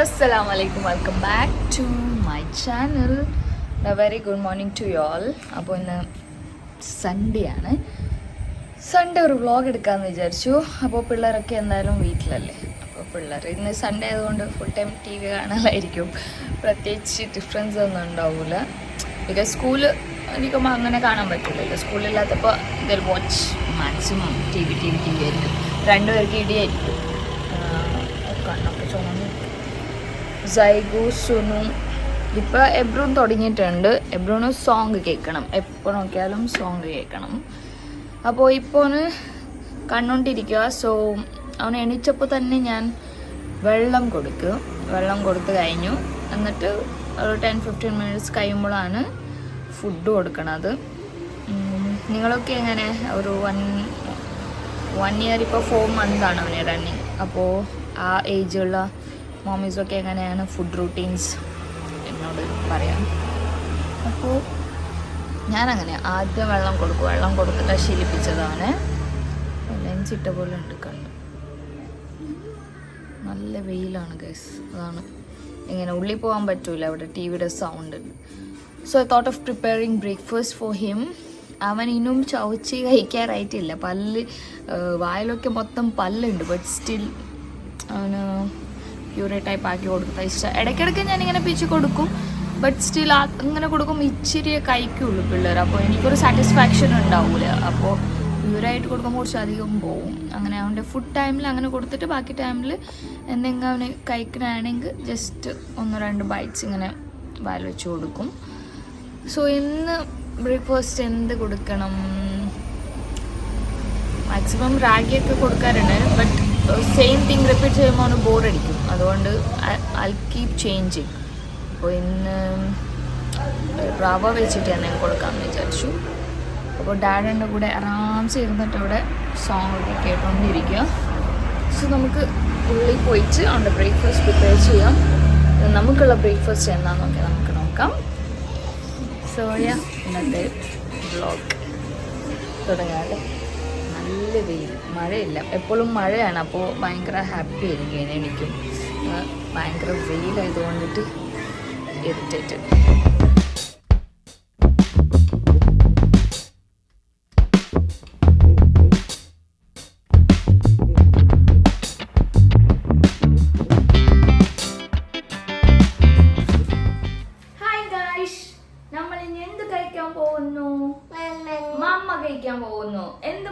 Assalamualaikum, welcome back to my channel. A very good morning to you all. അപ്പോൾ ഇന്ന് Sunday ആണ്. Sunday ഒരു vlog എടുക്കാമെന്ന് വിചാരിച്ചു. അപ്പോൾ പിള്ളേരൊക്കെ എന്തായാലും വീട്ടിലല്ലേ. അപ്പോൾ പിള്ളേർ ഇന്ന് സൺഡേ ആയതുകൊണ്ട് ഫുൾ ടൈം ടി വി കാണാനായിരിക്കും. പ്രത്യേകിച്ച് ഡിഫറൻസ് ഒന്നും ഉണ്ടാവില്ല. ബിക്കോസ് സ്കൂൾ എനിക്കുമ്പോൾ അങ്ങനെ കാണാൻ പറ്റില്ലല്ലോ. സ്കൂളില്ലാത്തപ്പോൾ ഇതിൽ വാച്ച് മാക്സിമം ടി വി ആയിരിക്കും. രണ്ടുപേർക്ക് ഇടിയായിരിക്കും. കണ്ണൊക്കെ ചുമന്നു. സൈഗു സുനു ഇപ്പോൾ എബ്രൂൺ തുടങ്ങിയിട്ടുണ്ട്. എബ്രൂണ് സോങ് കേൾക്കണം, എപ്പോൾ നോക്കിയാലും സോങ് കേൾക്കണം. അപ്പോൾ ഇപ്പോൾ കണ്ടുകൊണ്ടിരിക്കുക. സോ അവൻ എണീച്ചപ്പോൾ തന്നെ ഞാൻ വെള്ളം കൊടുത്ത് കഴിഞ്ഞു. എന്നിട്ട് ഒരു 10-15 മിനിറ്റ്സ് കഴിയുമ്പോഴാണ് ഫുഡ് കൊടുക്കണത്. നിങ്ങളൊക്കെ എങ്ങനെ? ഒരു വൺ ഇയർ ഇപ്പോൾ 4 മന്താണ് അവന് റണ്ണിങ്. അപ്പോൾ ആ ഏജുള്ള മോമീസൊക്കെ എങ്ങനെയാണ് ഫുഡ് റൂട്ടീൻസ് എന്നോട് പറയാം. അപ്പോൾ ഞാനങ്ങനെ ആദ്യം വെള്ളം കൊടുത്തിട്ട് ശീലിപ്പിച്ചതാണ്. ലെൻസിട്ട പോലെ ഉണ്ട് കണ്ട്. നല്ല വെയിലാണ് ഗൈസ്, അതാണ് ഇങ്ങനെ ഉള്ളിൽ പോകാൻ പറ്റൂല, അവിടെ ടി വിയുടെ sound. So I thought of preparing breakfast for him. അവൻ ഇന്നും ചവച്ച് കഴിക്കാറായിട്ടില്ല. വായിലൊക്കെ മൊത്തം പല്ലുണ്ട്. ബട്ട് സ്റ്റിൽ അവന് പ്യൂറേ ടൈപ്പ് ആക്കി കൊടുത്താൽ ഇഷ്ടം. ഇടയ്ക്കിടയ്ക്ക് ഞാനിങ്ങനെ പിച്ച് കൊടുക്കും. ബട്ട് സ്റ്റിൽ അങ്ങനെ കൊടുക്കുമ്പോൾ ഇച്ചിരിയെ കഴിക്കുള്ളൂ പിള്ളേർ. അപ്പോൾ എനിക്കൊരു സാറ്റിസ്ഫാക്ഷൻ ഉണ്ടാവില്ല. അപ്പോൾ പ്യൂറായിട്ട് കൊടുക്കുമ്പോൾ കുറച്ച് അധികം പോവും. അങ്ങനെ അവൻ്റെ ഫുഡ് ടൈമിൽ അങ്ങനെ കൊടുത്തിട്ട് ബാക്കി ടൈമിൽ എന്തെങ്കിലും അവന് കഴിക്കണമെങ്കിൽ ജസ്റ്റ് 1-2 ബൈറ്റ്സ് ഇങ്ങനെ വായിൽ വെച്ച് കൊടുക്കും. സോ ഇന്ന് ബ്രേക്ക്ഫാസ്റ്റ് എന്ത് കൊടുക്കണം? മാക്സിമം റാഗിയൊക്കെ കൊടുക്കാറുണ്ട്. ബട്ട് സെയിം തിങ് റിപ്പീറ്റ് ചെയ്യുമ്പോൾ അവന് ബോറടിക്കും. അതുകൊണ്ട് ഐ കീപ് ചേഞ്ചിങ്. അപ്പോൾ ഇന്ന് റവ വെച്ചിട്ട് എന്തെങ്കിലും കൊടുക്കാമെന്ന് വിചാരിച്ചു. അപ്പോൾ ഡാഡിൻ്റെ കൂടെ ആറാംസെ ഇരുന്നിട്ട് അവിടെ സോങ് ഒക്കെ കേട്ടുകൊണ്ടിരിക്കുക. സോ നമുക്ക് ഉള്ളിൽ പോയിട്ട് അവൻ്റെ ബ്രേക്ക്ഫാസ്റ്റ് പ്രിപ്പയർ ചെയ്യാം. നമുക്കുള്ള ബ്രേക്ക്ഫാസ്റ്റ് എന്താണെന്നൊക്കെ നമുക്ക് നോക്കാം. സോ ഇന്നത്തെ വ്ളോഗ് തുടങ്ങാതെ. നല്ല വെയിൽ, മഴയില്ല. എപ്പോഴും മഴയാണ്. അപ്പോൾ ഭയങ്കര ഹാപ്പി ആയിരിക്കും എനിക്കും. ഭയങ്കര വെയിലായതുകൊണ്ടിട്ട് ഇറിറ്റേറ്റ്. ഹായ് ഗായ്സ്, നമ്മൾ ഇനി എന്ത് കഴിക്കാൻ പോകുന്നു? മമ്മ കഴിക്കാൻ പോകുന്നു. എന്ത്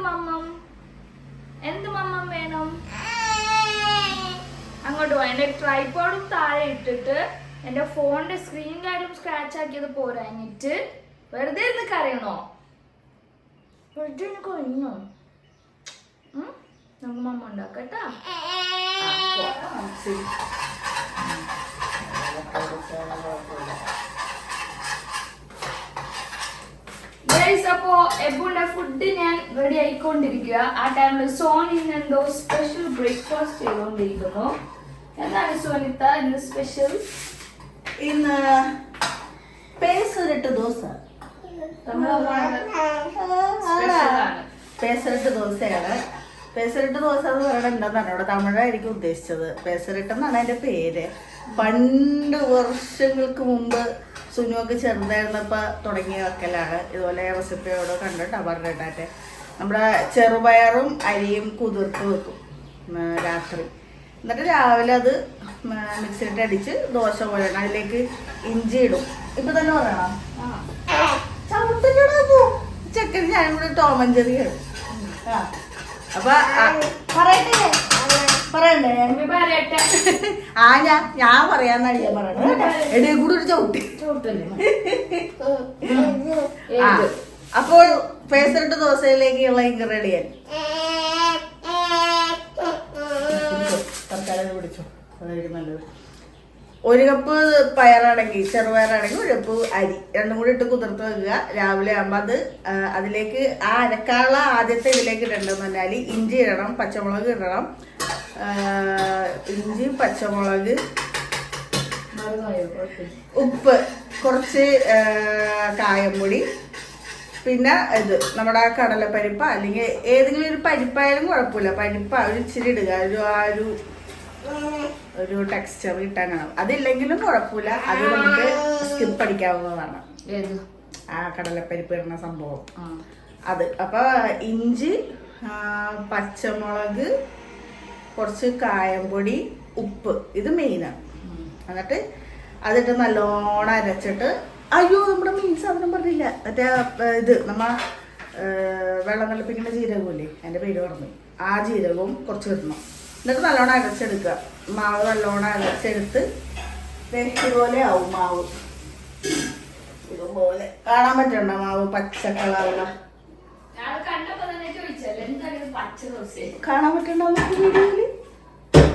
മമ്മം വേണം? അങ്ങോട്ട് പോവാ. എൻ്റെ ട്രൈപോഡും താഴെ ഇട്ടിട്ട് എൻ്റെ ഫോണിന്റെ സ്ക്രീൻ ഗാർഡും സ്ക്രാച്ച് ആക്കിയത് പോരാഞ്ഞിട്ട് വെറുതെ ഇരുന്ന് കരയണോ? വെറുതെ കൊഞ്ഞോ? നമുക്ക് മമ്മ ഉണ്ടാക്കട്ടാ. അപ്പോ എബുന്റെ ഫുഡ് ഞാൻ റെഡി ആയിക്കൊണ്ടിരിക്കുക. ആ ടൈമിൽ സോനി എന്തോ സ്പെഷ്യൽ ബ്രേക്ക്ഫാസ്റ്റ് ചെയ്തുകൊണ്ടിരിക്കുന്നു. എന്താണ് സോനിത്ത ഇന്ന് സ്പെഷ്യൽ? ഇന്ന് പേസറിട്ട് ദോശ. പേസറിട്ട് ദോശയാണ്. പേസറിട്ട് ദോശ എന്ന് പറയുന്നത് എന്താണെന്നാണ് ഇവിടെ തമിഴായിരിക്കും ഉദ്ദേശിച്ചത്. പേസറിട്ടെന്നാണ് അതിന്റെ പേര്. പണ്ട് വർഷങ്ങൾക്ക് മുമ്പ് സുനുവൊക്കെ ചെറുതായിരുന്നപ്പോൾ തുടങ്ങിയ വെക്കലാണ്. ഇതുപോലെ റെസിപ്പിയോട് കണ്ടിട്ടാ പറഞ്ഞിട്ടെ. നമ്മുടെ ചെറുപയറും അരിയും കുതിർത്ത് വെക്കും രാത്രി. എന്നിട്ട് രാവിലെ അത് മിക്സിയിട്ട് അടിച്ച് ദോശ പോലെ അതിലേക്ക് ഇഞ്ചി ഇടും. ഇപ്പൊ തന്നെ പറയണം ചെക്കൻ ഞാനും കൂടെ ടോമൻ ചെറിയാണ്. അപ്പൊ പറയണ്ടേ? ഞാൻ പറയാന്നാണ് ഞാൻ പറയണത്. എടേ കൂടെ ഒരു ചവിട്ടി. അപ്പോൾ പേസറിട്ട് ദോശയിലേക്കുള്ള ഇൻഗ്രീഡിയന്റ് പിടിച്ചോ, അതായിരിക്കും നല്ലത്. 1 കപ്പ് പയറാണെങ്കിൽ, ചെറുപയറാണെങ്കിൽ 1 കപ്പ് അരി, രണ്ടും കൂടി ഇട്ട് കുതിർത്ത് വെക്കുക. രാവിലെ ആകുമ്പോൾ അതിലേക്ക് ആ അരക്കാള ആദ്യത്തെ ഇതിലേക്ക് ഇടേണ്ടതെന്ന് പറഞ്ഞാൽ ഇഞ്ചി ഇടണം, പച്ചമുളക് ഇടണം. ഇഞ്ചി, പച്ചമുളക്, ഉപ്പ്, കുറച്ച് കായംപൊടി, പിന്നെ ഇത് നമ്മുടെ കടലപ്പരിപ്പ അല്ലെങ്കിൽ ഏതെങ്കിലും ഒരു പരിപ്പായാലും കുഴപ്പമില്ല. പരിപ്പ ഒരു ഇച്ചിരി ഇടുക. ഒരു ഒരു ടെക്സ്ചർ കിട്ടാനാണ്. അതില്ലെങ്കിലും കുഴപ്പമില്ല, അത് നമുക്ക് സ്കിപ്പ് അടിക്കാവുന്നതാണ്. ആ കടലപ്പരിപ്പ് ഇടുന്ന സംഭവം അത്. അപ്പൊ ഇഞ്ചി, പച്ചമുളക്, കുറച്ച് കായംപൊടി, ഉപ്പ്, ഇത് മെയിനാണ്. എന്നിട്ട് അതിട്ട് നല്ലോണം അരച്ചിട്ട്, അയ്യോ നമ്മുടെ മെയിൻ സാധനം പറഞ്ഞില്ല, മറ്റേ ഇത് നമ്മ വെള്ളം തിളപ്പിക്കുന്ന ജീരകമില്ലേ, അതിൻ്റെ പേര് പറഞ്ഞു, ആ ജീരകവും കുറച്ച് ഇടണം. എന്നിട്ട് നല്ലോണം അരച്ചെടുക്കുക. മാവ് നല്ലോണം അരച്ചെടുത്ത് ഇതുപോലെ ആവും മാവ്. ഇതുപോലെ കാണാൻ പറ്റണ്ട മാവ് പച്ച കളറുള്ള കാണാൻ പറ്റണ്ടാവുന്ന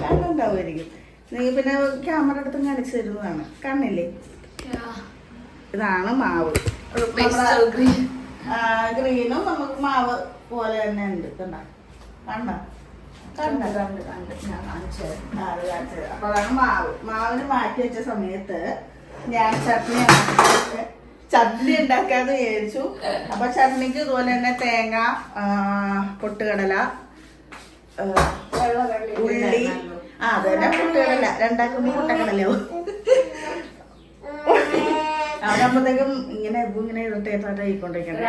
കാണുന്നുണ്ടാവുമായിരിക്കും. നീ പിന്നെ ക്യാമറ എടുത്ത് കാണിച്ചു തരുന്നതാണ്, കാണില്ലേ? ഇതാണ് മാവ്. ഗ്രീനും നമുക്ക് മാവ് പോലെ തന്നെ ഉണ്ട്. കണ്ട കണ്ട അപ്പൊ അതാണ് മാവ്. മാവിന് മാറ്റി വെച്ച സമയത്ത് ഞാൻ ചട്നി ഉണ്ടാക്കാന്ന് വിചാരിച്ചു. അപ്പൊ ചട്നിക്ക് ഇതുപോലെ തന്നെ തേങ്ങ, പൊട്ടുകടല, ഉള്ളി, അത് തന്നെ പൊട്ടുകടല, രണ്ടാക്കുമ്പോ പൊട്ടക്കടലാവും. അതാകുമ്പോഴത്തേക്കും ഇങ്ങനെ ഇങ്ങനെ ഇരട്ടേറ്റായിക്കൊണ്ടിരിക്കണം.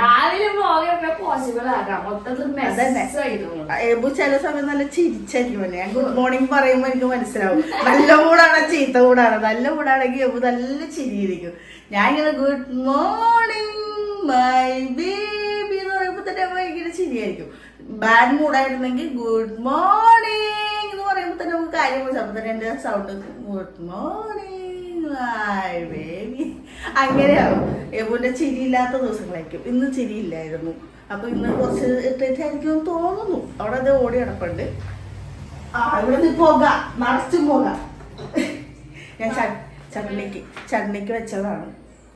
എബു ചില സമയം നല്ല ചിരിച്ചായിരിക്കും. ഞാൻ ഗുഡ് മോർണിംഗ് പറയുമ്പോ എനിക്ക് മനസ്സിലാവും നല്ല കൂടാണ് ചീത്ത കൂടാണ്. നല്ല കൂടാണെങ്കിൽ എബു നല്ല ചിരിയിരിക്കും. ഞാൻ ഇങ്ങനെ ഗുഡ് മോർണിംഗ് മൈ ബേബി എന്ന് പറയുമ്പോ തന്നെ ഭയങ്കര ചിരിയായിരിക്കും. ബാഡ് മൂഡായിരുന്നെങ്കിൽ ഗുഡ് മോർണിംഗ് എന്ന് പറയുമ്പോ തന്നെ നമുക്ക് കാര്യം മനസ്സിലാവും. അപ്പൊ തന്നെ എന്റെ സൗണ്ട് ഗുഡ് മോർണിംഗ് ബേബി അങ്ങനെയാവും. എബുവിന്റെ ചിരിയില്ലാത്ത ദിവസങ്ങളായിരിക്കും. ഇന്ന് ചിരിയില്ലായിരുന്നു. അപ്പൊ ഇന്ന് കുറച്ച് ഇട്ടിട്ടായിരിക്കും തോന്നുന്നു. അവിടെ അത് ഓടി കിടപ്പുണ്ട്. ഇവിടെ നിന്ന് പോകാം, നിറച്ചും പോകാം. ഞാൻ ചട്നിക്ക് വെച്ചതാണ്.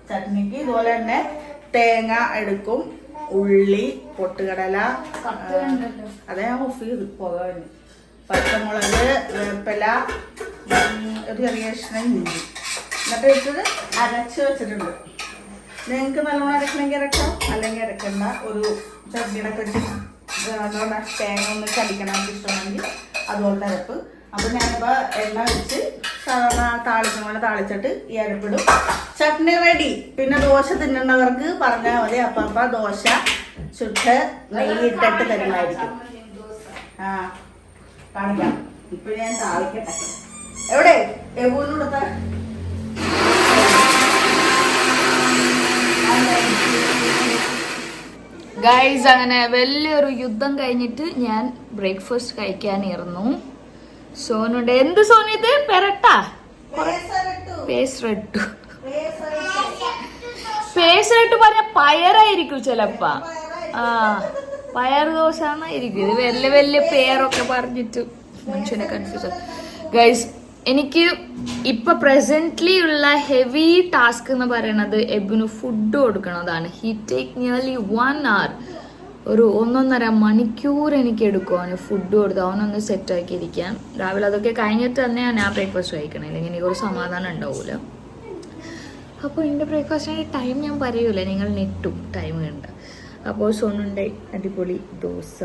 ചട്നിക്ക് ഇതുപോലെ തന്നെ തേങ്ങ എടുക്കും, ഉള്ളി, പൊട്ടുകടല, അതെ ഞാൻ ഓഫ് ചെയ്ത് പോകാൻ, പച്ചമുളക്, വേപ്പില, ഒരു ചെറിയ കഷ്ണം ഇഞ്ചി, എന്നിട്ട് ഇട്ടിട്ട് അരച്ച് വെച്ചിട്ടുണ്ട്. നിങ്ങൾക്ക് നല്ലോണം അരക്കണമെങ്കിൽ അരക്കാം, അല്ലെങ്കിൽ അരക്കണ്ട. ഒരു ചട്നിയുടെ കെട്ടി തേങ്ങ ഒന്ന് ചലിക്കണം ഇഷ്ടമാണെങ്കിൽ അതുകൊണ്ട് അരപ്പ്. അപ്പൊ ഞാനിപ്പോ എണ്ണ വെച്ച് സാധാരണ താളിക്കുന്ന പോലെ താളിച്ചിട്ട് ഈ അരപ്പിടും. ചട്നി റെഡി. പിന്നെ ദോശ തിന്നണവർക്ക് പറഞ്ഞാൽ മതി. അപ്പൊ ദോശ ചുട്ട് നെയ്യ് ഇട്ടിട്ട് തരുന്നതായിരിക്കും. കാണിക്കാം. ഇപ്പൊ ഞാൻ താളിക്കട്ടെ. എവിടെ എബുവിന് കൊടുത്ത ഗൈസ്, അങ്ങനെ വലിയൊരു യുദ്ധം കഴിഞ്ഞിട്ട് ഞാൻ ബ്രേക്ക്ഫാസ്റ്റ് കഴിക്കാനിരുന്നു. സോനുണ്ട്. എന്ത് സോനു ഇത്? പെരട്ടാ പേസറട്ട് പറഞ്ഞ പയറായിരിക്കും ചിലപ്പോ. പയർ ദോശ എന്നായിരിക്കും. ഇത് വലിയ വലിയ പേരൊക്കെ പറഞ്ഞിട്ട് മനുഷ്യനെ കൺഫ്യൂസ്. ഗൈസ്, എനിക്ക് ഇപ്പൊ പ്രസന്റ്ലി ഉള്ള ഹെവി ടാസ്ക് എന്ന് പറയുന്നത് എബിന് ഫുഡ് കൊടുക്കണതാണ്. ഹി ടേക്ക് നിയർലി 1 hour, ഒരു 1.5 മണിക്കൂർ എനിക്ക് എടുക്കും അവന് ഫുഡ് കൊടുത്ത് അവനൊന്ന് സെറ്റ് ആക്കിയിരിക്കാൻ. രാവിലെ അതൊക്കെ കഴിഞ്ഞിട്ട് തന്നെയാണ് ഞാൻ ബ്രേക്ക്ഫാസ്റ്റ് കഴിക്കണം, അല്ലെങ്കിൽ എനിക്ക് ഒരു സമാധാനം ഉണ്ടാവൂല. അപ്പോൾ എൻ്റെ ബ്രേക്ക്ഫാസ്റ്റിൻ്റെ ടൈം ഞാൻ പറയൂല, നിങ്ങൾ നെറ്റും ടൈം കണ്ട. അപ്പോൾ സോനുണ്ട് അടിപൊളി ദോശ,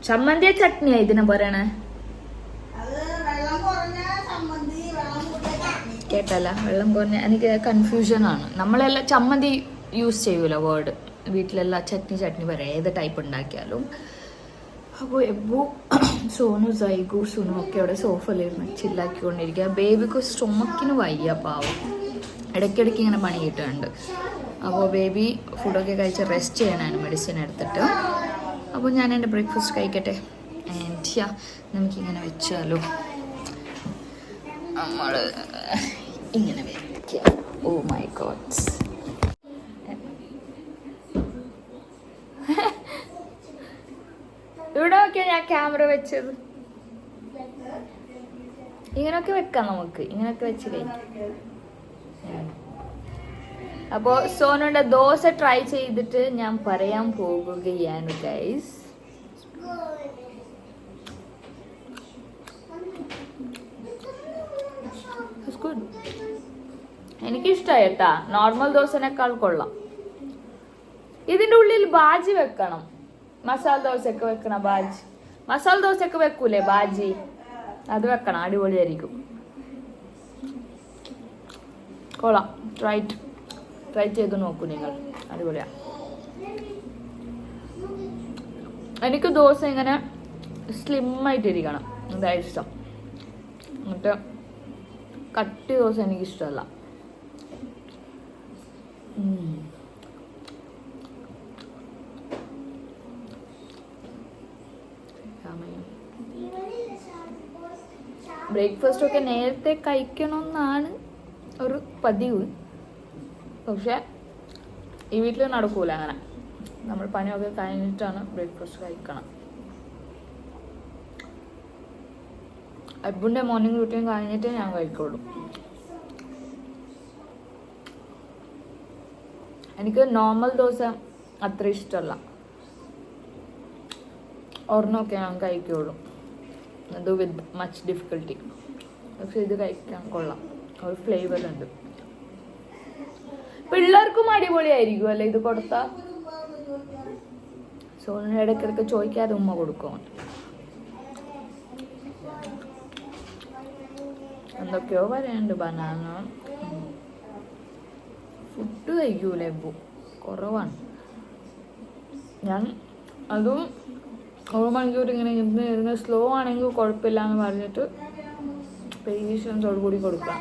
ചമ്മന്തിയ ചട്നിയാ ഇതിനെ പറയണേ, കേട്ടല്ല? വെള്ളം കുറഞ്ഞ എനിക്ക് കൺഫ്യൂഷനാണ്. നമ്മളെല്ലാം ചമ്മന്തി യൂസ് ചെയ്യൂല വേർഡ്, വീട്ടിലെല്ലാം ചട്നി പറയാം ഏത് ടൈപ്പ് ഉണ്ടാക്കിയാലും. അപ്പോൾ എബു, സോനു, സൈഗു, സുനു ഒക്കെ അവിടെ സോഫയിലിരുന്ന് ചില്ലാക്കിക്കൊണ്ടിരിക്കുക. ബേബിക്ക് സ്റ്റൊമക്കിന് വയ്യ പാവം, ഇടയ്ക്കിടയ്ക്ക് ഇങ്ങനെ പണി കിട്ടുന്നുണ്ട്. അപ്പോൾ ബേബി ഫുഡൊക്കെ കഴിച്ച് റെസ്റ്റ് ചെയ്യാനാണ് മെഡിസിൻ എടുത്തിട്ട്. അപ്പോൾ ഞാൻ എൻ്റെ ബ്രേക്ക്ഫാസ്റ്റ് കഴിക്കട്ടെ. ആൻഡ് നമുക്കിങ്ങനെ വെച്ചാലോ, നമ്മൾ ഇങ്ങനെ വെക്കാം. ഓ മൈ ഗോഡ്, ഇവിടെ നോക്കിയാ ഞാൻ ക്യാമറ വെച്ചത്. ഇങ്ങനൊക്കെ വെക്കാം നമുക്ക്, ഇങ്ങനൊക്കെ വെച്ച് കഴിക്കാം. അപ്പോൾ സോനുടെ ദോശ ട്രൈ ചെയ്തിട്ട് ഞാൻ പറയാൻ പോകുകയാണ് ഗൈസ്. എനിക്കിഷ്ടമായി കേട്ടാ, നോർമൽ ദോശനേക്കാൾ കൊള്ളാം. ഇതിന്റെ ഉള്ളിൽ ബാജി വെക്കണം, മസാല ദോശയൊക്കെ വെക്കണം. ബാജി മസാല ദോശയൊക്കെ വെക്കൂലേ ബാജി, അത് വെക്കണം, അടിപൊളിയായിരിക്കും. കൊള്ളാം. ട്രൈ ചെയ്ത് നോക്കൂ നിങ്ങൾ, അടിപൊളിയാണ്. എനിക്ക് ദോശ ഇങ്ങനെ സ്ലിം ആയിട്ടിരിക്കണം, എന്താ ഇഷ്ടം. എന്നിട്ട് കട്ടി ദോശ എനിക്കിഷ്ടമല്ല. ബ്രേക്ക്ഫാസ്റ്റ് ഒക്കെ നേരത്തെ കഴിക്കണമെന്നാണ് ഒരു പതിവ്. പക്ഷെ ഈ വീട്ടിൽ നടക്കൂല അങ്ങനെ. നമ്മൾ പണിയൊക്കെ കഴിഞ്ഞിട്ടാണ് ബ്രേക്ക്ഫാസ്റ്റ് കഴിക്കണം. അബുൻ്റെ മോർണിംഗ് റൂട്ടീൻ കഴിഞ്ഞിട്ടേ ഞാൻ കഴിക്കുള്ളൂ. എനിക്ക് നോർമൽ ദോശ അത്ര ഇഷ്ടമല്ല. ഒരെണ്ണമൊക്കെ ഞാൻ കഴിക്കുള്ളൂ, അത് വിത്ത് മച്ച് ഡിഫിക്കൽട്ടി. പക്ഷെ ഇത് കഴിക്കാൻ കൊള്ളാം, ഒരു ഫ്ലേവർ ഉണ്ട്. പിള്ളേർക്കും അടിപൊളിയായിരിക്കും അല്ലേ ഇത് കൊടുത്താൽ. സോണിന് ഇടയ്ക്കിടയ്ക്ക് ചോദിക്കാതെ ഉമ്മ കൊടുക്കും. എന്തൊക്കെയോ പറയാനുണ്ട്. ബനാന ഫുഡ് കഴിക്കൂലേ ഇപ്പോ, കുറവാണ്. ഞാൻ അതും 1 മണിക്കൂർ ഇങ്ങനെ ഇരുന്ന് സ്ലോ ആണെങ്കിൽ കുഴപ്പമില്ല എന്ന് പറഞ്ഞിട്ട് പേഷ്യൻസോട് കൂടി കൊടുക്കാം.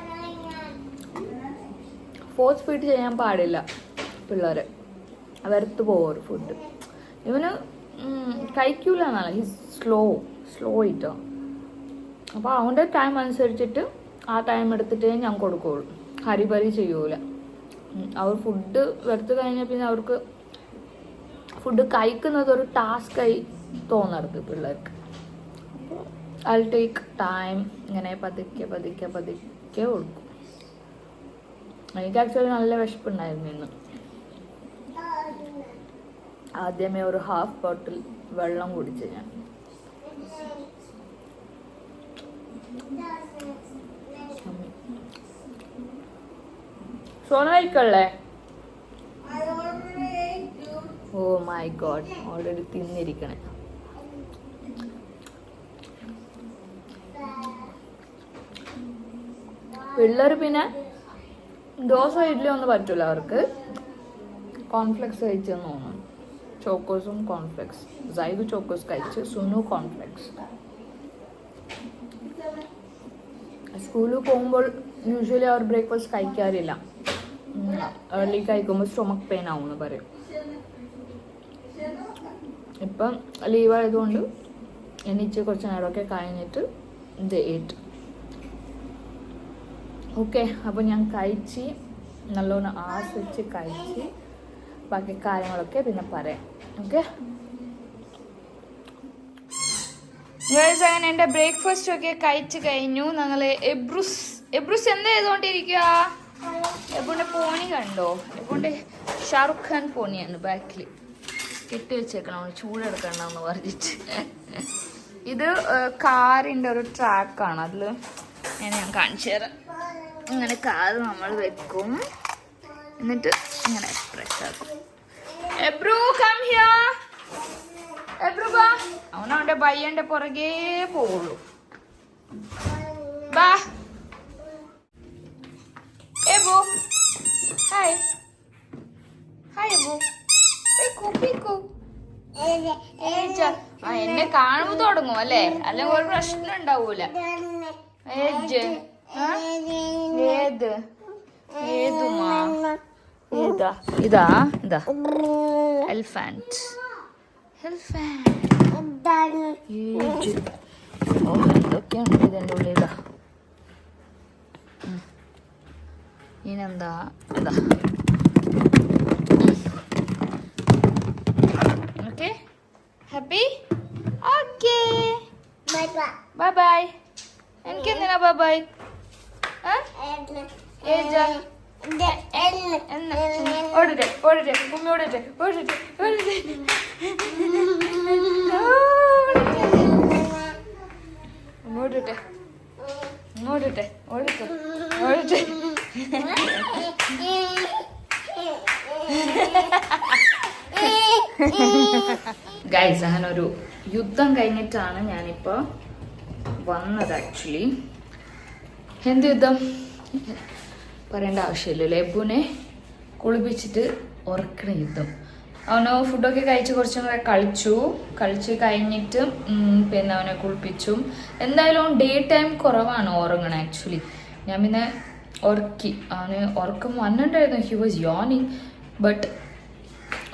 ഫോഴ്സ് ഫീഡ് ചെയ്യാൻ പാടില്ല പിള്ളേരെ, അവരത്ത് പോവും ഫുഡ്. ഇവന് കഴിക്കൂല എന്നല്ല, ഈ സ്ലോ ഇട്ടോ. അപ്പോൾ അവൻ്റെ ടൈം അനുസരിച്ചിട്ട് ആ ടൈം എടുത്തിട്ടേ ഞാൻ കൊടുക്കുകയുള്ളൂ, ഹരിബരി ചെയ്യൂല. അവർ ഫുഡ് വെറുത്ത് കഴിഞ്ഞാൽ പിന്നെ അവർക്ക് ഫുഡ് കഴിക്കുന്നത് ഒരു ടാസ്കായി തോന്നരുത് പിള്ളേർക്ക്. ഐ ടേക്ക് ടൈം, ഇങ്ങനെ പതുക്കെ കൊടുക്കും. എനിക്ക് ആക്ച്വലി നല്ല വിശപ്പുണ്ടായിരുന്നു ഇന്ന്. ആദ്യമേ ഒരു 1/2 ബോട്ടിൽ വെള്ളം കുടിച്ച് ഞാൻ. സോന കഴിക്കല്ലേ? ഓ മൈ ഗോഡ്, ഓൾറെഡി തിന്നിരിക്കണേ. പിള്ളേർ പിന്നെ ദോശ ഇഡ്ഡലി ഒന്നും പറ്റില്ല അവർക്ക്. കോൺഫ്ലെക്സ് കഴിച്ചെന്ന് തോന്നുന്നു. ചോക്കോസും കോൺഫ്ലെക്സ്. സൈബ് ചോക്കോസ് കഴിച്ച്, സുനു കോൺഫ്ലെക്സ്. സ്കൂളിൽ പോകുമ്പോൾ യൂഷ്വലി അവർ ബ്രേക്ക്ഫാസ്റ്റ് കഴിക്കാറില്ല. ഏർലി കഴിക്കുമ്പോൾ സ്റ്റൊമക്ക് പെയിൻ ആവുമെന്ന് പറയും. ഇപ്പം ലീവായതുകൊണ്ട് എണീച്ച് കുറച്ച് നേരമൊക്കെ കഴിഞ്ഞിട്ട് ഇത് ഓക്കെ. അപ്പോൾ ഞാൻ കഴിച്ച് നല്ലോണം ആസ്വദിച്ച് കഴിച്ച് ബാക്കി കാര്യങ്ങളൊക്കെ പിന്നെ പറയാം. ഓക്കെ അങ്ങനെ എൻ്റെ ബ്രേക്ക്ഫാസ്റ്റ് ഒക്കെ കഴിച്ച് കഴിഞ്ഞു. ഞങ്ങൾ എബ്രൂസ് എന്താ ചെയ്തുകൊണ്ടിരിക്കുക? എബുൻ്റെ പോണി കണ്ടോ? എബുൻ്റെ ഷാറുഖ് ഖാൻ പോണിയാണ് ബാക്കിൽ കെട്ടി വെച്ചേക്കണം, ചൂടെടുക്കണമെന്ന് പറഞ്ഞിട്ട്. ഇത് കാറിൻ്റെ ഒരു ട്രാക്കാണ്. അതിൽ ഞാൻ കാണിച്ചു തരാം. ഇങ്ങനെ കാറ് നമ്മൾ വെക്കും, എന്നിട്ട് ഇങ്ങനെ പ്രസ് ആക്കും. Ebru come here. എബ്രു ബാ. അവനവൻ്റെ ബയ്യൻ്റെ പുറകെ പോവുള്ളൂ. ബാ എബു. ഹായ് എബു. പീക്കു. എന്നെ കാണുമ്പോ തുടങ്ങും അല്ലേ? അല്ലെങ്കിൽ ഒരു പ്രശ്നം ഉണ്ടാവൂല. ഇതാ എലിഫന്റ്. എന്തൊക്കെയാണ് ഇതിൻ്റെ ഉള്ളിൽ? ഇനെന്താ? ഇതാ. Okay, happy? Okay, bye bye. എനിക്ക് എന്തിനാ ബൈ ബൈ? ഓടട്ടെ ഉമ്മ ഓടട്ടെ. ഗൈസ്, അങ്ങനെ ഒരു യുദ്ധം കഴിഞ്ഞിട്ടാണ് ഞാനിപ്പോൾ വന്നത്. ആക്ച്വലി എന്ത് യുദ്ധം? പറയേണ്ട ആവശ്യമില്ല. ലബുനെ കുളിപ്പിച്ചിട്ട് ഉറക്കണ യുദ്ധം. അവന് ഫുഡൊക്കെ കഴിച്ച് കുറച്ചും കൂടെ കളിച്ച് കഴിഞ്ഞിട്ട് പിന്നെ അവനെ കുളിപ്പിച്ചു. എന്തായാലും ഡേ ടൈം കുറവാണ് ഉറങ്ങണം ആക്ച്വലി. ഞാൻ പിന്നെ ഉറക്കി. അവന് ഉറക്കം വന്നിട്ടുണ്ടായിരുന്നു. ഹി വാസ് യോണിങ്, ബട്ട്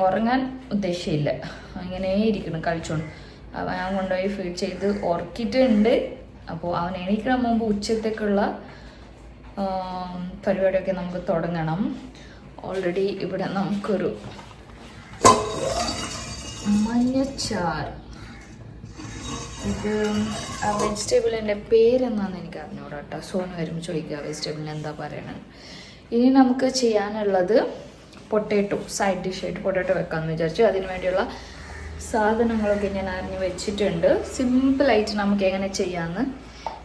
ഉറങ്ങാൻ ഉദ്ദേശമില്ല. അങ്ങനെ ഇരിക്കണം കളിച്ചോണ്ട്. അവൻ ഞാൻ കൊണ്ടുപോയി ഫീഡ് ചെയ്ത് ഉറക്കിയിട്ടുണ്ട്. അപ്പോൾ അവൻ എണീക്കണ മുമ്പ് ഉച്ചത്തേക്കുള്ള പരിപാടിയൊക്കെ നമുക്ക് തുടങ്ങണം. ഓൾറെഡി ഇവിടെ നമുക്കൊരു മഞ്ഞച്ചാറ്, ഇത് ആ വെജിറ്റബിളിൻ്റെ പേരെന്നാന്ന് എനിക്ക് അറിഞ്ഞൂടാ കേട്ടോ. സോന് വരുമ്പോൾ ചോദിക്കുക വെജിറ്റബിളിന് എന്താ പറയണത്. ഇനി നമുക്ക് ചെയ്യാനുള്ളത് പൊട്ടാറ്റോ സൈഡ് ഡിഷായിട്ട് പൊട്ടാറ്റോ വെക്കാമെന്ന് വിചാരിച്ചു. അതിന് വേണ്ടിയുള്ള സാധനങ്ങളൊക്കെ ഞാൻ അറിഞ്ഞ് വെച്ചിട്ടുണ്ട്. സിമ്പിളായിട്ട് നമുക്ക് എങ്ങനെ ചെയ്യാമെന്ന്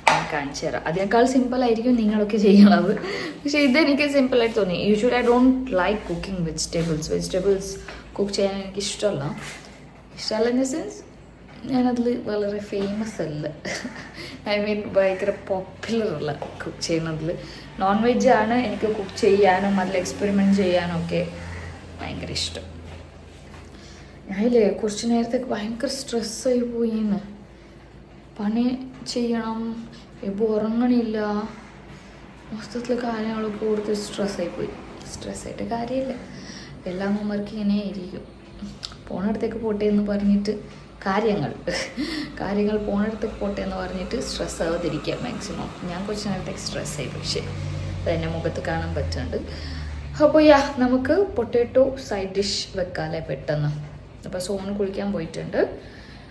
ഞാൻ കാണിച്ചു തരാം. അതിനേക്കാൾ സിമ്പിളായിരിക്കും നിങ്ങളൊക്കെ ചെയ്യണത്, പക്ഷേ ഇതെനിക്ക് സിമ്പിളായിട്ട് തോന്നി. Usually I don't like cooking vegetables cook ചെയ്യാൻ എനിക്ക് ഇഷ്ടമല്ല ഇൻ ദ സെൻസ് ഞാനതിൽ വളരെ ഫേമസ് അല്ല. ഐ മീൻ ഭയങ്കര പോപ്പുലർ അല്ല കുക്ക് ചെയ്യുന്നതിൽ. നോൺ വെജ് ആണ് എനിക്ക് കുക്ക് ചെയ്യാനും അതിൽ എക്സ്പെരിമെൻറ്റ് ചെയ്യാനും ഒക്കെ ഭയങ്കര ഇഷ്ടം. ഞാനില്ലേ കുറച്ച് നേരത്തേക്ക് ഭയങ്കര സ്ട്രെസ്സായി പോയിന്ന്. പണി ചെയ്യണം, ഇപ്പോൾ ഉറങ്ങണില്ല, മൊത്തത്തിൽ കാര്യങ്ങളൊക്കെ കൂടുതൽ സ്ട്രെസ്സായിപ്പോയി. സ്ട്രെസ്സായിട്ട് കാര്യമില്ല, എല്ലാ അമ്മമാർക്ക് ഇങ്ങനെ ആയിരിക്കും. പോണടുത്തേക്ക് പോട്ടെ എന്ന് പറഞ്ഞിട്ട് കാര്യങ്ങൾ പോണടുത്തേക്ക് പോട്ടെ എന്ന് പറഞ്ഞിട്ട് സ്ട്രെസ് ആവാതിരിക്കുക മാക്സിമം. ഞാൻ കുറച്ച് നേരത്തേക്ക് സ്ട്രെസ്സായി, പക്ഷേ അതെന്നെ മുഖത്ത് കാണാൻ പറ്റുന്നുണ്ട്. അപ്പോൾ നമുക്ക് പൊട്ടാറ്റോ സൈഡ് ഡിഷ് വെക്കാമല്ലേ പെട്ടെന്ന്. അപ്പോൾ സോൺ കുളിക്കാൻ പോയിട്ടുണ്ട്.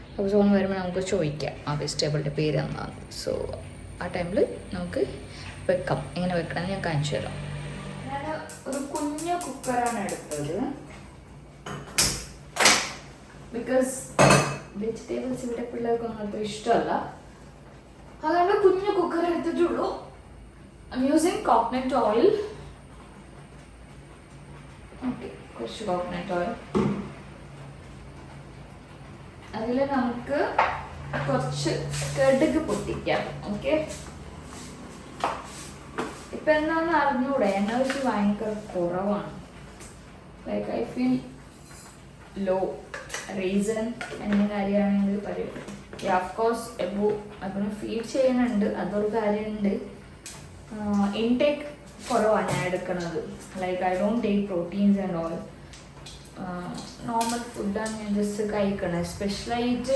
അപ്പോൾ സോൺ വരുമ്പോൾ നമുക്ക് ചോദിക്കാം ആ വെജിറ്റബിളിൻ്റെ പേര് എന്നാണ്. സോ ആ ടൈമിൽ നമുക്ക് വെക്കാം. എങ്ങനെ വെക്കണം ഞാൻ കാണിച്ചു തരാം. ഞാൻ ഒരു കുഞ്ഞു കുക്കറാണ് എടുത്തത്, ബിക്കോസ് വെജിറ്റബിൾസ് ഇവിടെ പിള്ളേർക്കൊന്നും അത്ര ഇഷ്ടമല്ല. അതുകൊണ്ട് കുഞ്ഞു കുക്കർ എടുത്തിട്ടുള്ളൂ. I M using coconut oil. Okay, കുറച്ച് കോക്കനട്ട് ഓയിൽ. അതിൽ നമുക്ക് കുറച്ച് കടുക് പൊട്ടിക്കാം. ഓക്കെ, ഇപ്പൊ എന്താണെന്ന് അറിഞ്ഞൂടെ, എനർജി ഭയങ്കര കുറവാണ്. Like I feel low. Reason എന്ന കാര്യമാണെങ്കിൽ പറയും. ഓഫ്കോഴ്സ് എപ്പോഴും ഫീഡ് ചെയ്യുന്നുണ്ട്, അതൊരു കാര്യമുണ്ട്. ഇൻടേക്ക് കുറവാണ് ഞാൻ എടുക്കുന്നത്. Like I don't take proteins and all. Normal ഫുഡാണ് ഞാൻ ജസ്റ്റ് കഴിക്കണത്. സ്പെഷ്യലായിട്ട്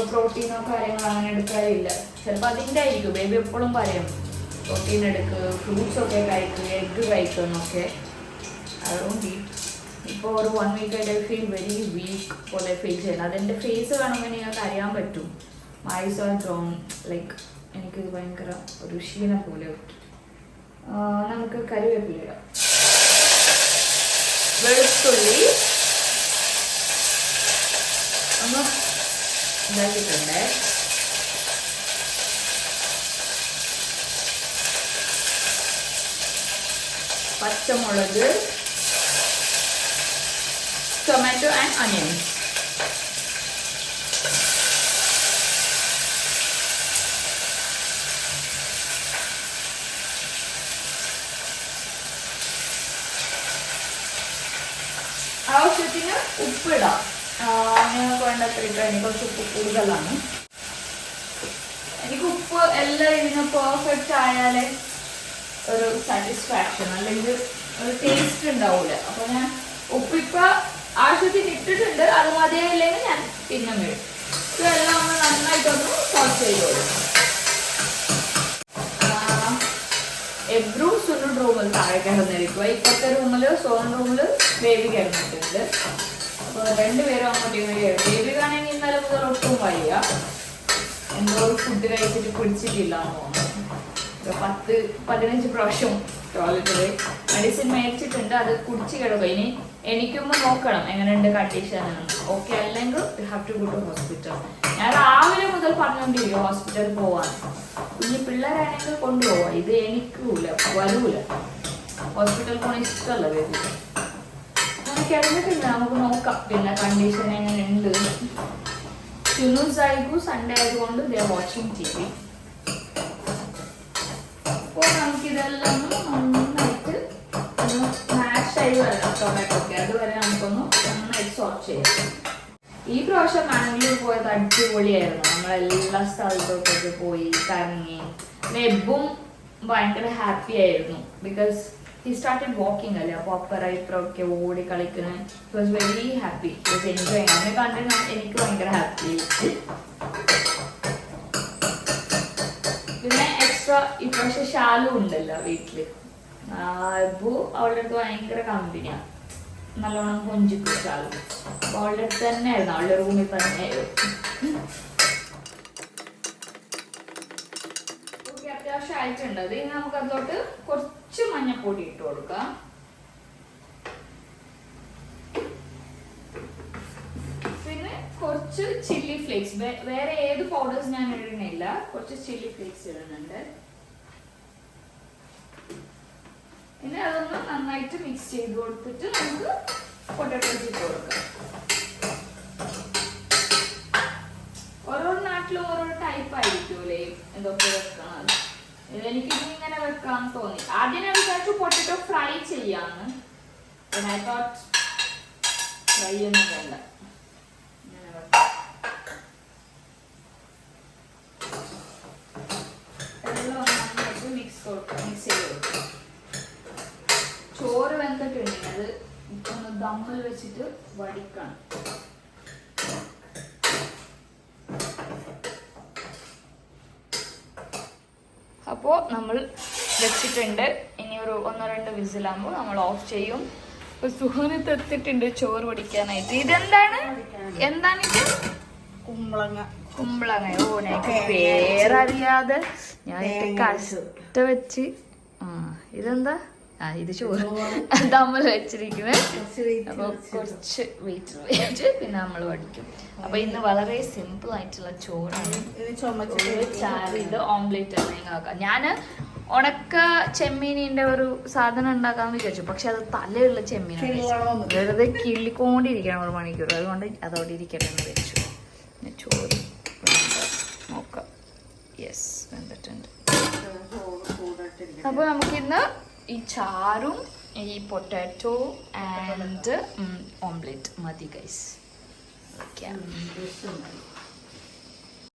പ്രോട്ടീനോ കാര്യങ്ങളോ അങ്ങനെ എടുക്കാറില്ല. ചിലപ്പോൾ അതിൻ്റെ ആയിരിക്കും. ബേബി എപ്പോഴും പറയും പ്രോട്ടീൻ എടുക്കുക, ഫ്രൂട്ട്സൊക്കെ കഴിക്കുക, എഗ്ഗ് കഴിക്കുക എന്നൊക്കെ. അതുകൊണ്ട് ഇപ്പോൾ ഒരു 1 week ആയിട്ട് ഐ ഫീൽ വെരി വീക്ക് പോലെ ഫീൽ ചെയ്യുന്നത്. അതെൻ്റെ ഫേസ് കാണുമ്പോൾ നിങ്ങൾക്ക് അറിയാൻ പറ്റും. മൈസ് ആർ ഡ്രോൺ, ലൈക്ക് എനിക്ക് ഭയങ്കര ഒരു ക്ഷീണം പോലെ. നമുക്ക് കറിവേപ്പില ഇടാം. വെളുത്തുള്ളി ഒന്ന് ഇതാക്കിയിട്ടുണ്ട്. പച്ചമുളക്, ടൊമാറ്റോ ആൻഡ് അനിയൻസ്. ആവശ്യത്തിന് ഉപ്പിടാം. നിങ്ങൾക്ക് വേണ്ടത്ര ഇട്ടാൽ എനിക്ക് കുറച്ച് ഉപ്പ് കൂടുതലാണ്. എനിക്ക് ഉപ്പ് എല്ലാം ഇതിന് പെർഫെക്റ്റ് ആയാലേ ഒരു സാറ്റിസ്ഫാക്ഷൻ, അല്ലെങ്കിൽ ഒരു ടേസ്റ്റ് ഉണ്ടാവില്ല. അപ്പോൾ ഞാൻ ഉപ്പിപ്പോൾ ആവശ്യത്തിന് ഇട്ടിട്ടുണ്ട്. അത് മതിയായില്ലെങ്കിൽ ഞാൻ പിന്നെ വീഴും. ഇതെല്ലാം ഒന്ന് നന്നായിട്ടൊന്ന് സോസ് ചെയ്തോളൂ. എബ്രും സുനും റൂമിൽ താഴെ കിടന്നിരിക്കുക. ഇപ്പോഴത്തെ റൂമിൽ സോൺ റൂമിൽ ബേബി കിടന്നിട്ടുണ്ട്. അപ്പോൾ 2 പേരും അങ്ങോട്ടും ഇങ്ങോട്ടും. ബേബിക്കാണെങ്കിൽ ഇന്നലെ മുതൽ ഒട്ടും വയ്യ. എന്തോ ഒരു ഫുഡ് കഴിച്ചിട്ട് പിടിച്ചിട്ടില്ല എന്ന് തോന്നുന്നു. 10-15 പ്രാവശ്യം ടോയ്ലറ്റിൽ മെഡിസിൻ മേടിച്ചിട്ടുണ്ട്. അത് കുടിച്ച് കിടക്കും. ഇനി എനിക്കുമ്പോൾ നോക്കണം എങ്ങനെയുണ്ട് കണ്ടീഷൻ. ഓക്കെ അല്ലെങ്കിൽ you have to go to hospital. ഞാൻ രാവിലെ മുതൽ പറഞ്ഞുകൊണ്ടിരിക്കും ഹോസ്പിറ്റലിൽ പോവാൻ. കുഞ്ഞു പിള്ളേരാണെങ്കിൽ കൊണ്ടുപോവാം. ഇത് എനിക്കൂല, വരൂല. ഹോസ്പിറ്റലിൽ പോകാൻ ഇഷ്ടമല്ല ബേബി. അങ്ങനെ കിടന്നിട്ടുണ്ട്. നമുക്ക് നോക്കാം പിന്നെ കണ്ടീഷൻ എങ്ങനെയുണ്ട്. ന്യൂസ് സൺഡേ ആയതുകൊണ്ട് ദേ വാച്ചിങ് TV. അപ്പോൾ നമുക്കിതെല്ലാം നന്നായിട്ട് ആയി വരണം ടൊമാറ്റോ ഒക്കെ. അതുവരെ നമുക്കൊന്ന് നന്നായിട്ട് സോട്ട് ചെയ്യാം. ഈ പ്രാവശ്യം മാംഗ്ലൂർ പോയത് അടിപൊളിയായിരുന്നു. നമ്മളെല്ലാ സ്ഥലത്തോട്ടൊക്കെ പോയി കറങ്ങി. നെബും ഭയങ്കര ഹാപ്പി ആയിരുന്നു. ബിക്കോസ് he started walking അല്ലേ, അപ്പോൾ അപ്പുറം ഇപ്പുറമൊക്കെ ഓടി കളിക്കണേ. he was very happy, he was enjoying. അതിനെ കണ്ടിട്ട് എനിക്ക് ഭയങ്കര ഹാപ്പി. പിന്നെ എക്സ്ട്രാ ഇപ്രാവശ്യം ഷാലു ഉണ്ടല്ലോ വീട്ടില്. അബു അവളുടെ അടുത്ത് ഭയങ്കര കമ്പനിയാണ്, നല്ലോണം കൊഞ്ചിക്കും ഷാലു. അപ്പൊ അവളുടെ അടുത്ത് തന്നെയായിരുന്നു, അവളുടെ റൂമിൽ തന്നെയായിരുന്നു. അത്യാവശ്യം ആയിട്ടുണ്ട്. അത് ഇനി നമുക്ക് അതിലോട്ട് കുറച്ച് മഞ്ഞപ്പൊടി ഇട്ട് കൊടുക്കാം. പിന്നെ കുറച്ച് ചില്ലി ഫ്ലേക്സ്. വേറെ ഏത് പൗഡേഴ്സ് ഞാൻ ഇടുന്നില്ല, കുറച്ച് ചില്ലി ഫ്ലേക്സ് ഇടുന്നുണ്ട്. പിന്നെ അതൊന്ന് നന്നായിട്ട് മിക്സ് ചെയ്ത് കൊടുത്തിട്ട് നമുക്ക് പൊട്ടാറ്റോസ് ഇട്ട് കൊടുക്കാം. ഓരോ നാട്ടിലും ഓരോ ടൈപ്പ് ആയിരിക്കുമല്ലേ എന്തൊക്കെ വെക്കണം. ഇതെനിക്ക് ഇങ്ങനെ വെക്കാൻ തോന്നി. ആദ്യം ഞാൻ വിചാരിച്ചു പൊട്ടാറ്റോ ഫ്രൈ ചെയ്യാന്ന്. പിന്നെ ഐ തോട്ട് ഫ്രൈ ഒന്നും വേണ്ട, ഇങ്ങനെ വെക്കാം. എല്ലാം നന്നായിട്ട് മിക്സ് ചെയ്ത് കൊടുക്കാം. ചോറ് വെന്തിട്ടുണ്ട്, അത് ഒന്ന് ദമ്മിൽ വെച്ചിട്ട് വടിക്കണം. അപ്പോൾ നമ്മൾ വെച്ചിട്ടുണ്ട്. ഇനി ഒരു 1-2 വിസിലാകുമ്പോൾ നമ്മൾ ഓഫ് ചെയ്യും. ഇപ്പൊ സുഹൃത്ത് എത്തിയിട്ടുണ്ട് ചോറ് പൊടിക്കാനായിട്ട്. ഇതെന്താണ്, എന്താണിത്? കുമ്പളങ്ങ. കുമ്പളങ്ങ. ഓ, എനിക്ക് പേരറിയാതെ ഞാൻ കഷ്ട വെച്ച്. ഇതെന്താ? ഇത് ചോറ് നമ്മൾ വെച്ചിരിക്കുന്നത്. അപ്പൊ കുറച്ച് വെയിറ്റ് വെച്ച് പിന്നെ നമ്മൾ പഠിക്കും. അപ്പൊ ഇന്ന് വളരെ സിമ്പിൾ ആയിട്ടുള്ള ചോറാണ്. ഇത് ഓംലെറ്റ് ആണ് ഞങ്ങൾക്ക്. ഞാന് ഉണക്ക ചെമ്മീനിന്റെ ഒരു സാധനം ഉണ്ടാക്കാന്ന് വിചാരിച്ചു, പക്ഷെ അത് തലയുള്ള ചെമ്മീനാണ്. വെറുതെ കിള്ളിക്കൊണ്ടിരിക്കണം 1 മണിക്കൂർ. അതുകൊണ്ട് അതോടെ ഇരിക്കട്ടെ എന്ന് വെച്ചു. ചോറ് നോക്കാം. യെസ്, വെന്തിട്ടുണ്ട്. അപ്പൊ നമുക്കിന്ന് ഈ ചാറും ഈ പൊട്ടാറ്റോ ആൻഡ് ഓംലെറ്റ് മതി ഗൈസ്. ഓക്കെ.